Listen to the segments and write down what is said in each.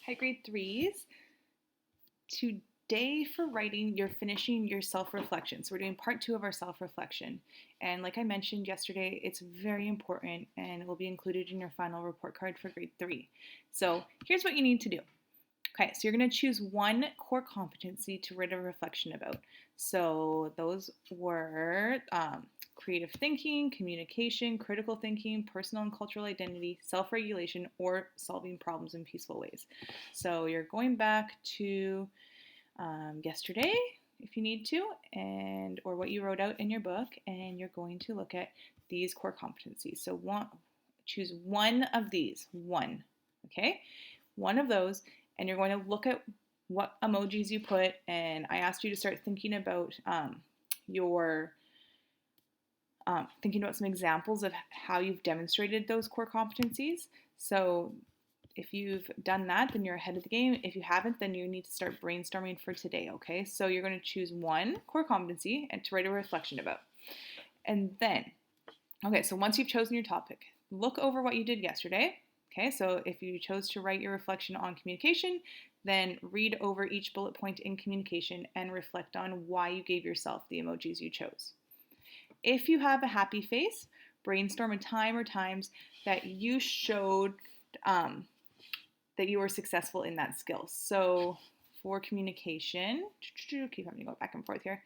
Hi, grade threes. Today for writing, you're finishing your self-reflection. So we're doing part 2 of our self-reflection. And like I mentioned yesterday, it's very important and it will be included in your final report card for grade 3. So here's what you need to do. Okay, so you're going to choose one core competency to write a reflection about. So those were creative thinking, communication, critical thinking, personal and cultural identity, self-regulation, or solving problems in peaceful ways. So you're going back to yesterday if you need to, and or what you wrote out in your book, and you're going to look at these core competencies. So choose one of these, okay? One of those, and you're going to look at what emojis you put, and I asked you to start thinking about your thinking about some examples of how you've demonstrated those core competencies. So if you've done that, then you're ahead of the game. If you haven't, then you need to start brainstorming for today, okay? So you're going to choose one core competency and to write a reflection about. And then, okay, so once you've chosen your topic, look over what you did yesterday. Okay, so if you chose to write your reflection on communication, then read over each bullet point in communication and reflect on why you gave yourself the emojis you chose. If you have a happy face, brainstorm a time or times that you showed that you were successful in that skill. So for communication, keep having to go back and forth here.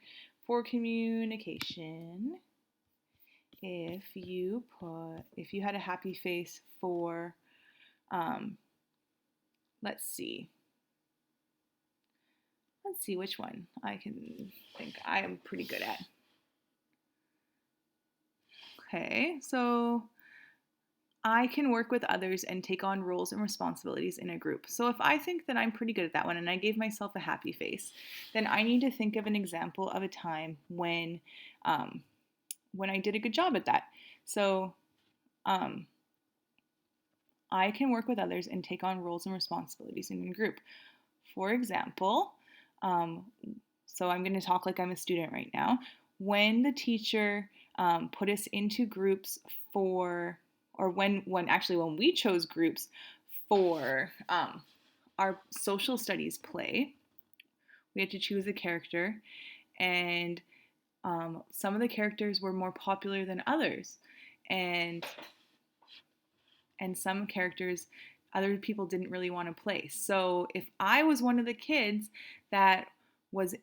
For communication, if you had a happy face for, let's see which one I can think I am pretty good at. Okay, so I can work with others and take on roles and responsibilities in a group. So if I think that I'm pretty good at that one and I gave myself a happy face, then I need to think of an example of a time when I did a good job at that. So I can work with others and take on roles and responsibilities in a group. For example, so I'm going to talk like I'm a student right now. When the teacher put us into groups when we chose groups for our social studies play, we had to choose a character, and some of the characters were more popular than others, and some characters other people didn't really want to play. So if I was one of the kids that was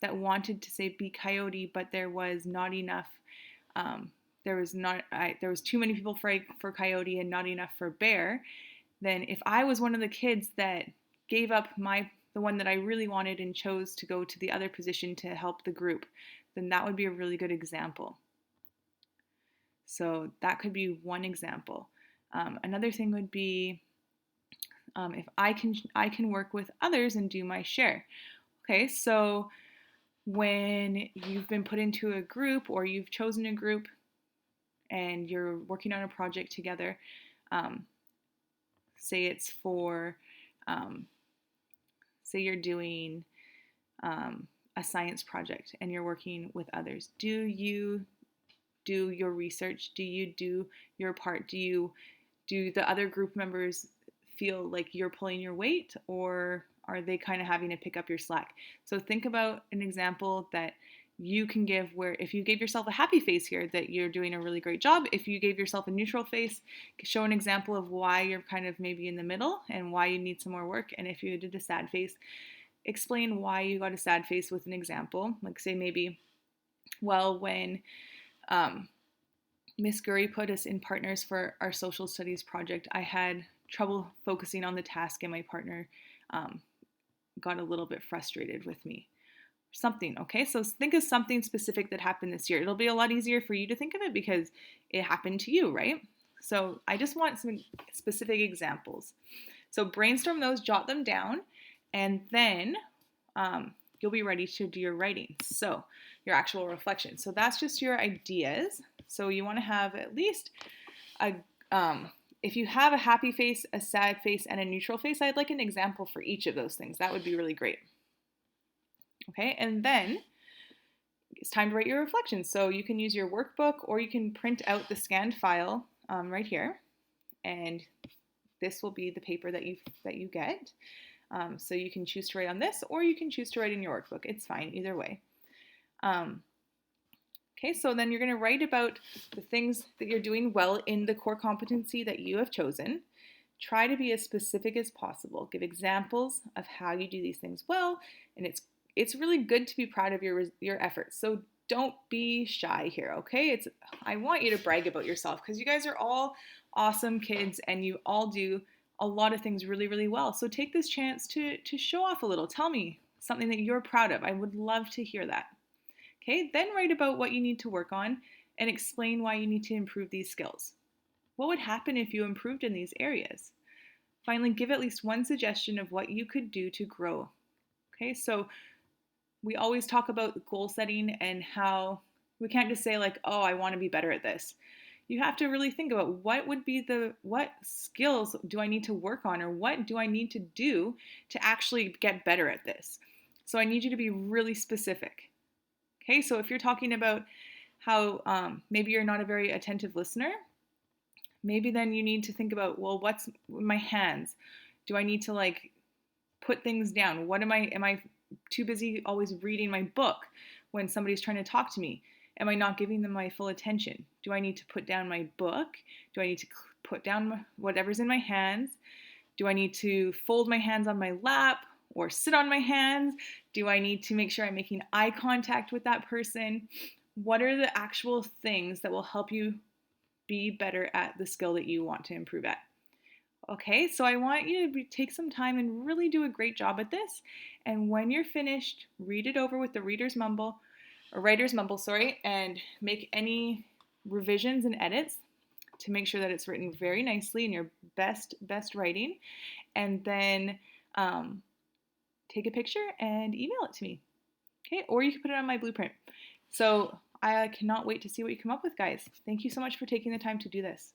that wanted to say be Coyote, but there was not enough. There was too many people for Coyote and not enough for Bear. Then if I was one of the kids that gave up the one that I really wanted and chose to go to the other position to help the group, then that would be a really good example. So that could be one example. Another thing would be if I can work with others and do my share. Okay, so when you've been put into a group or you've chosen a group and you're working on a project together, say it's for, say you're doing a science project and you're working with others. Do you do your research? Do you do your part? Do the other group members feel like you're pulling your weight, or are they kind of having to pick up your slack? So think about an example that you can give where if you gave yourself a happy face here, that you're doing a really great job. If you gave yourself a neutral face, show an example of why you're kind of maybe in the middle and why you need some more work. And if you did a sad face, explain why you got a sad face with an example. Like say maybe, well, when Miss Gurry put us in partners for our social studies project, I had trouble focusing on the task and my partner got a little bit frustrated with me. Something, okay? So think of something specific that happened this year. It'll be a lot easier for you to think of it because it happened to you, right? So I just want some specific examples. So brainstorm those, jot them down, and then you'll be ready to do your writing. So your actual reflection. So that's just your ideas. So you want to have at least if you have a happy face, a sad face, and a neutral face, I'd like an example for each of those things. That would be really great. Okay, and then it's time to write your reflections. So you can use your workbook or you can print out the scanned file right here and this will be the paper that you get. So you can choose to write on this, or you can choose to write in your workbook. It's fine either way. Okay, so then you're going to write about the things that you're doing well in the core competency that you have chosen. Try to be as specific as possible. Give examples of how you do these things well, and it's really good to be proud of your efforts. So don't be shy here, okay? I want you to brag about yourself because you guys are all awesome kids and you all do a lot of things really, really well. So take this chance to show off a little. Tell me something that you're proud of. I would love to hear that. Okay, then write about what you need to work on and explain why you need to improve these skills. What would happen if you improved in these areas? Finally, give at least one suggestion of what you could do to grow. Okay, so we always talk about goal setting and how we can't just say like, oh, I want to be better at this. You have to really think about what skills do I need to work on, or what do I need to do to actually get better at this? So I need you to be really specific. Okay, so if you're talking about how maybe you're not a very attentive listener, maybe then you need to think about, well, what's my hands? Do I need to like put things down? Am I too busy always reading my book when somebody's trying to talk to me? Am I not giving them my full attention? Do I need to put down my book? Do I need to put down whatever's in my hands? Do I need to fold my hands on my lap or sit on my hands? Do I need to make sure I'm making eye contact with that person? What are the actual things that will help you be better at the skill that you want to improve at? Okay, so I want you to take some time and really do a great job at this. And when you're finished, read it over with the writer's mumble, and make any revisions and edits to make sure that it's written very nicely in your best writing. And then take a picture and email it to me. Okay, or you can put it on my blueprint. So I cannot wait to see what you come up with, guys. Thank you so much for taking the time to do this.